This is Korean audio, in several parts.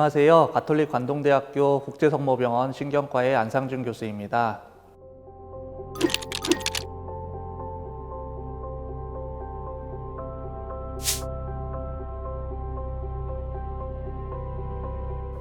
안녕하세요. 가톨릭 관동대학교 국제성모병원 신경과의 안상준 교수입니다.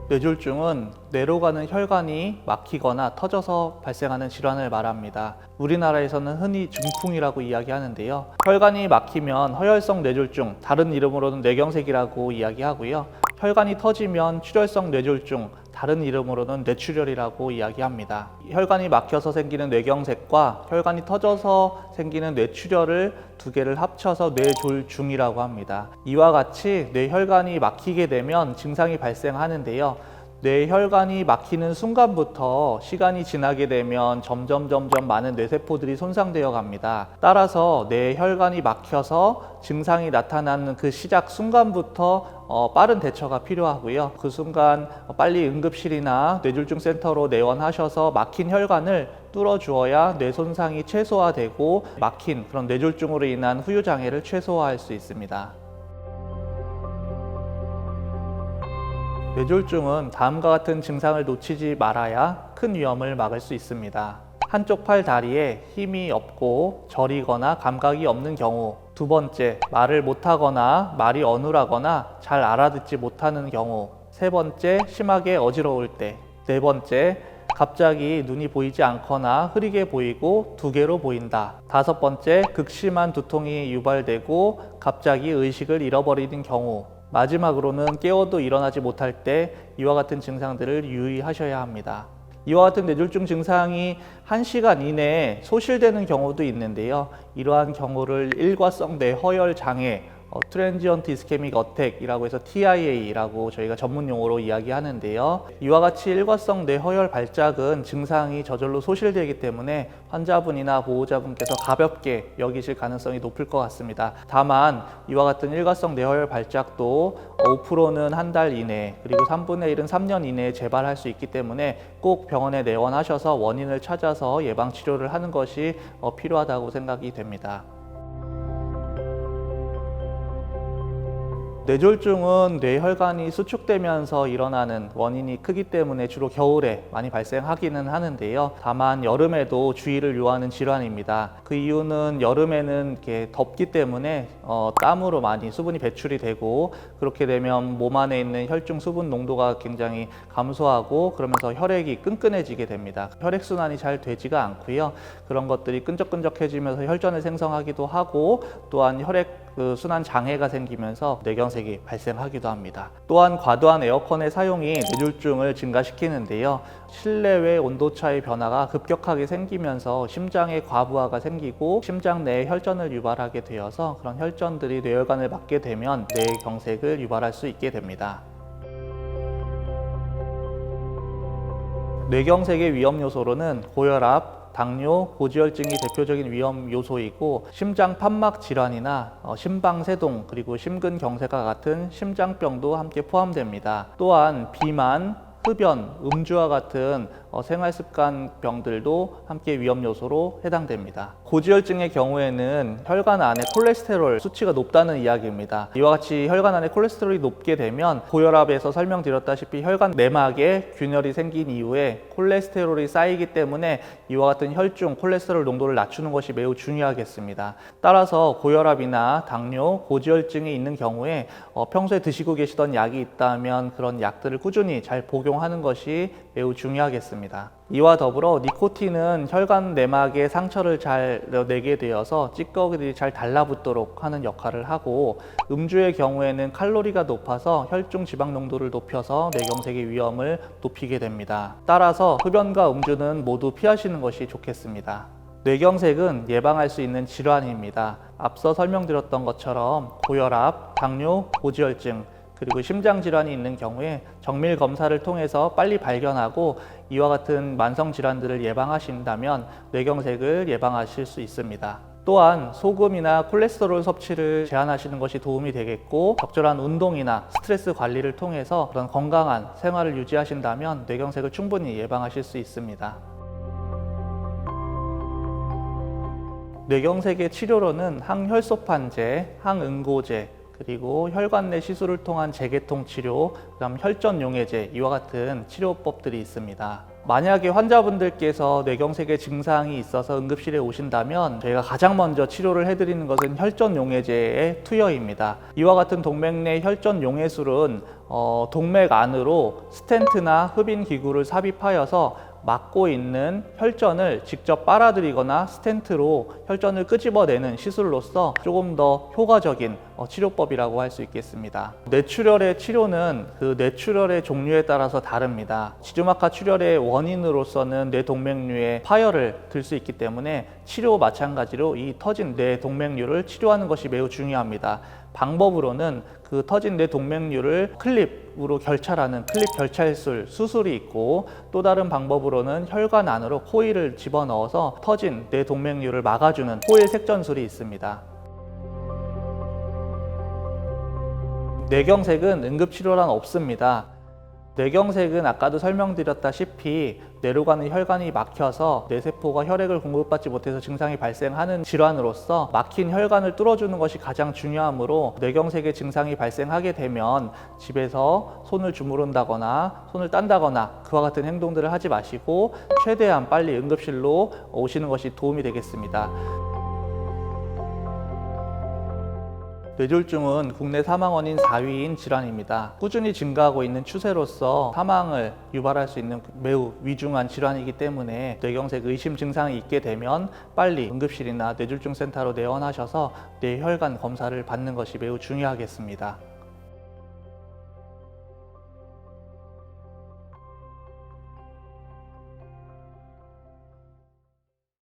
뇌졸중은 뇌로 가는 혈관이 막히거나 터져서 발생하는 질환을 말합니다. 우리나라에서는 흔히 중풍이라고 이야기하는데요. 혈관이 막히면 허혈성 뇌졸중, 다른 이름으로는 뇌경색이라고 이야기하고요. 혈관이 터지면 출혈성 뇌졸중, 다른 이름으로는 뇌출혈이라고 이야기합니다. 혈관이 막혀서 생기는 뇌경색과 혈관이 터져서 생기는 뇌출혈을 두 개를 합쳐서 뇌졸중이라고 합니다. 이와 같이 뇌혈관이 막히게 되면 증상이 발생하는데요. 뇌혈관이 막히는 순간부터 시간이 지나게 되면 점점 많은 뇌세포들이 손상되어 갑니다. 따라서 뇌혈관이 막혀서 증상이 나타나는 그 시작 순간부터 빠른 대처가 필요하고요. 그 순간 빨리 응급실이나 뇌졸중 센터로 내원하셔서 막힌 혈관을 뚫어주어야 뇌 손상이 최소화되고 막힌 그런 뇌졸중으로 인한 후유장애를 최소화할 수 있습니다. 뇌졸중은 다음과 같은 증상을 놓치지 말아야 큰 위험을 막을 수 있습니다. 한쪽 팔 다리에 힘이 없고 저리거나 감각이 없는 경우, 두 번째, 말을 못하거나 말이 어눌하거나 잘 알아듣지 못하는 경우, 세 번째, 심하게 어지러울 때, 네 번째, 갑자기 눈이 보이지 않거나 흐리게 보이고 두 개로 보인다. 다섯 번째, 극심한 두통이 유발되고 갑자기 의식을 잃어버리는 경우, 마지막으로는 깨워도 일어나지 못할 때 이와 같은 증상들을 유의하셔야 합니다. 이와 같은 뇌졸중 증상이 1시간 이내에 소실되는 경우도 있는데요. 이러한 경우를 일과성 뇌허혈 장애, 트랜지언트 이스케믹 어택이라고 해서 TIA라고 저희가 전문 용어로 이야기하는데요. 이와 같이 일과성 뇌허혈 발작은 증상이 저절로 소실되기 때문에 환자분이나 보호자분께서 가볍게 여기실 가능성이 높을 것 같습니다. 다만 이와 같은 일과성 뇌허혈 발작도 5%는 한 달 이내, 그리고 3분의 1은 3년 이내에 재발할 수 있기 때문에 꼭 병원에 내원하셔서 원인을 찾아서 예방치료를 하는 것이 필요하다고 생각이 됩니다. 뇌졸중은 뇌혈관이 수축되면서 일어나는 원인이 크기 때문에 주로 겨울에 많이 발생하기는 하는데요. 다만 여름에도 주의를 요하는 질환입니다. 그 이유는 여름에는 이렇게 덥기 때문에 땀으로 많이 수분이 배출이 되고, 그렇게 되면 몸 안에 있는 혈중 수분 농도가 굉장히 감소하고 그러면서 혈액이 끈끈해지게 됩니다. 혈액순환이 잘 되지가 않고요. 그런 것들이 끈적끈적해지면서 혈전을 생성하기도 하고, 또한 혈액 순환 장애가 생기면서 뇌경색이 발생하기도 합니다. 또한 과도한 에어컨의 사용이 뇌졸중을 증가시키는데요. 실내외 온도차의 변화가 급격하게 생기면서 심장의 과부하가 생기고 심장 내에 혈전을 유발하게 되어서 그런 혈전들이 뇌혈관을 막게 되면 뇌경색을 유발할 수 있게 됩니다. 뇌경색의 위험 요소로는 고혈압, 당뇨, 고지혈증이 대표적인 위험 요소이고, 심장 판막 질환이나 심방세동, 그리고 심근경색과 같은 심장병도 함께 포함됩니다. 또한 비만, 흡연, 음주와 같은 생활습관병들도 함께 위험 요소로 해당됩니다. 고지혈증의 경우에는 혈관 안에 콜레스테롤 수치가 높다는 이야기입니다. 이와 같이 혈관 안에 콜레스테롤이 높게 되면 고혈압에서 설명드렸다시피 혈관 내막에 균열이 생긴 이후에 콜레스테롤이 쌓이기 때문에 이와 같은 혈중 콜레스테롤 농도를 낮추는 것이 매우 중요하겠습니다. 따라서 고혈압이나 당뇨, 고지혈증이 있는 경우에 평소에 드시고 계시던 약이 있다면 그런 약들을 꾸준히 잘 복용하는 것이 매우 중요하겠습니다. 이와 더불어 니코틴은 혈관 내막에 상처를 잘 내게 되어서 찌꺼기들이 잘 달라붙도록 하는 역할을 하고, 음주의 경우에는 칼로리가 높아서 혈중 지방 농도를 높여서 뇌경색의 위험을 높이게 됩니다. 따라서 흡연과 음주는 모두 피하시는 것이 좋겠습니다. 뇌경색은 예방할 수 있는 질환입니다. 앞서 설명드렸던 것처럼 고혈압, 당뇨, 고지혈증, 그리고 심장질환이 있는 경우에 정밀 검사를 통해서 빨리 발견하고 이와 같은 만성질환들을 예방하신다면 뇌경색을 예방하실 수 있습니다. 또한 소금이나 콜레스테롤 섭취를 제한하시는 것이 도움이 되겠고, 적절한 운동이나 스트레스 관리를 통해서 그런 건강한 생활을 유지하신다면 뇌경색을 충분히 예방하실 수 있습니다. 뇌경색의 치료로는 항혈소판제, 항응고제, 그리고 혈관 내 시술을 통한 재계통 치료, 그다음 혈전 용해제 이와 같은 치료법들이 있습니다. 만약에 환자분들께서 뇌경색의 증상이 있어서 응급실에 오신다면 저희가 가장 먼저 치료를 해드리는 것은 혈전 용해제의 투여입니다. 이와 같은 동맥 내 혈전 용해술은 동맥 안으로 스텐트나 흡인 기구를 삽입하여서 막고 있는 혈전을 직접 빨아들이거나 스텐트로 혈전을 끄집어내는 시술로서 조금 더 효과적인 치료법이라고 할 수 있겠습니다. 뇌출혈의 치료는 그 뇌출혈의 종류에 따라서 다릅니다. 지주막하 출혈의 원인으로서는 뇌동맥류의 파열을 들 수 있기 때문에 치료 마찬가지로 이 터진 뇌동맥류를 치료하는 것이 매우 중요합니다. 방법으로는 그 터진 뇌동맥류를 클립으로 결찰하는 클립 결찰술 수술이 있고, 또 다른 방법으로는 혈관 안으로 코일을 집어넣어서 터진 뇌동맥류를 막아주는 코일 색전술이 있습니다. 뇌경색은 응급치료란 없습니다. 뇌경색은 아까도 설명드렸다시피 뇌로 가는 혈관이 막혀서 뇌세포가 혈액을 공급받지 못해서 증상이 발생하는 질환으로서 막힌 혈관을 뚫어주는 것이 가장 중요하므로 뇌경색의 증상이 발생하게 되면 집에서 손을 주무른다거나 손을 딴다거나 그와 같은 행동들을 하지 마시고 최대한 빨리 응급실로 오시는 것이 도움이 되겠습니다. 뇌졸중은 국내 사망 원인 4위인 질환입니다. 꾸준히 증가하고 있는 추세로서 사망을 유발할 수 있는 매우 위중한 질환이기 때문에 뇌경색 의심 증상이 있게 되면 빨리 응급실이나 뇌졸중센터로 내원하셔서 뇌혈관 검사를 받는 것이 매우 중요하겠습니다.